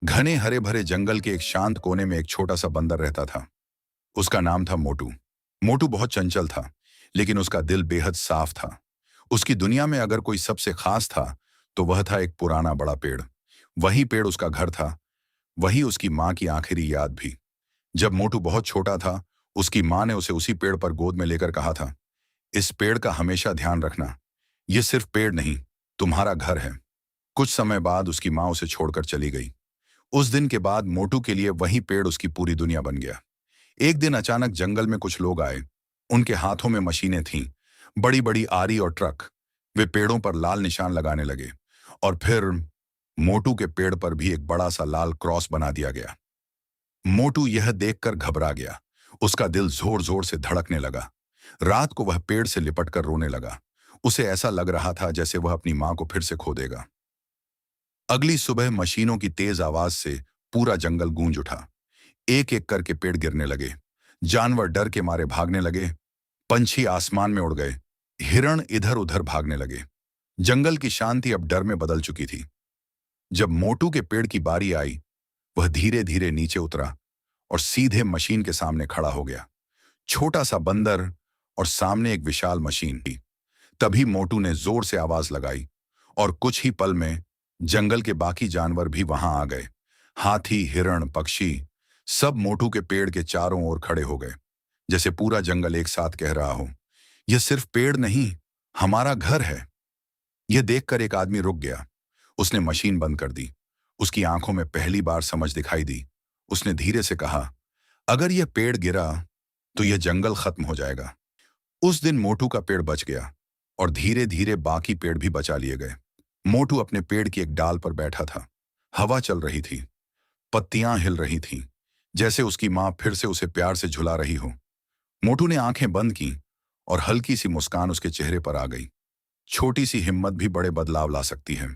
घने हरे भरे जंगल के एक शांत कोने में एक छोटा सा बंदर रहता था। उसका नाम था मोटू। मोटू बहुत चंचल था, लेकिन उसका दिल बेहद साफ था। उसकी दुनिया में अगर कोई सबसे खास था, तो वह था एक पुराना बड़ा पेड़। वही पेड़ उसका घर था, वही उसकी माँ की आखिरी याद भी। जब मोटू बहुत छोटा था, उसकी माँ ने उसे उसी पेड़ पर गोद में लेकर कहा था, इस पेड़ का हमेशा ध्यान रखना। ये सिर्फ पेड़ नहीं, तुम्हारा घर है। कुछ समय बाद उसकी माँ उसे छोड़कर चली गई। उस दिन के बाद मोटू के लिए वही पेड़ उसकी पूरी दुनिया बन गया। एक दिन अचानक जंगल में कुछ लोग आए। उनके हाथों में मशीनें थीं, बड़ी बड़ी आरी और ट्रक। वे पेड़ों पर लाल निशान लगाने लगे, और फिर मोटू के पेड़ पर भी एक बड़ा सा लाल क्रॉस बना दिया गया। मोटू यह देखकर घबरा गया। उसका दिल जोर जोर से धड़कने लगा। रात को वह पेड़ से लिपटकर रोने लगा। उसे ऐसा लग रहा था जैसे वह अपनी मां को फिर से खो देगा। अगली सुबह मशीनों की तेज आवाज से पूरा जंगल गूंज उठा। एक एक करके पेड़ गिरने लगे। जानवर डर के मारे भागने लगे। पंछी आसमान में उड़ गए। हिरण इधर उधर भागने लगे। जंगल की शांति अब डर में बदल चुकी थी। जब मोटू के पेड़ की बारी आई, वह धीरे धीरे नीचे उतरा और सीधे मशीन के सामने खड़ा हो गया। छोटा सा बंदर और सामने एक विशाल मशीन थी। तभी मोटू ने जोर से आवाज लगाई, और कुछ ही पल में जंगल के बाकी जानवर भी वहां आ गए। हाथी, हिरण, पक्षी, सब मोटू के पेड़ के चारों ओर खड़े हो गए, जैसे पूरा जंगल एक साथ कह रहा हो, यह सिर्फ पेड़ नहीं, हमारा घर है। यह देखकर एक आदमी रुक गया। उसने मशीन बंद कर दी। उसकी आंखों में पहली बार समझ दिखाई दी। उसने धीरे से कहा, अगर यह पेड़ गिरा तो यह जंगल खत्म हो जाएगा। उस दिन मोटू का पेड़ बच गया, और धीरे धीरे बाकी पेड़ भी बचा लिए गए। मोटू अपने पेड़ की एक डाल पर बैठा था। हवा चल रही थी, पत्तियां हिल रही थीं, जैसे उसकी मां फिर से उसे प्यार से झुला रही हो। मोटू ने आंखें बंद की, और हल्की सी मुस्कान उसके चेहरे पर आ गई। छोटी सी हिम्मत भी बड़े बदलाव ला सकती है।